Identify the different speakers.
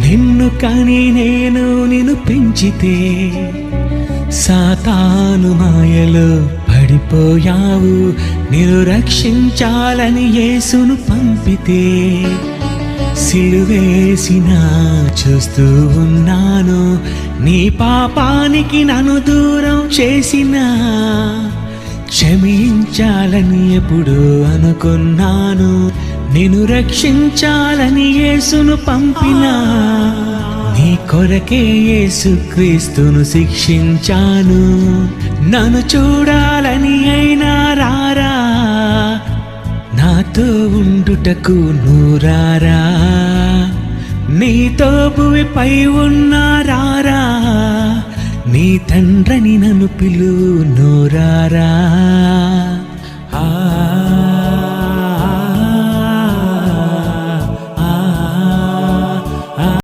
Speaker 1: నిన్ను కని నేను నిన్ను పెంచితే సాతాను మాయలో పడిపోయావు. నిన్ను రక్షించాలని యేసును పంపితే సిలువేసిన చూస్తూ ఉన్నాను. నీ పాపానికి నన్ను దూరం చేసిన క్షమించాలని ఎప్పుడు అనుకున్నాను. నిన్ను రక్షించాలని యేసును పంపినా నీ కొరకే యేసుక్రీస్తును శిక్షించాను. నన్ను చూడాలని అయినా రారా, నాతో ఉండుటకు నూరారా, నీతో భూమిపై ఉన్నారారా, నీ తండ్రిని నన్ను పిలువు నూరారా.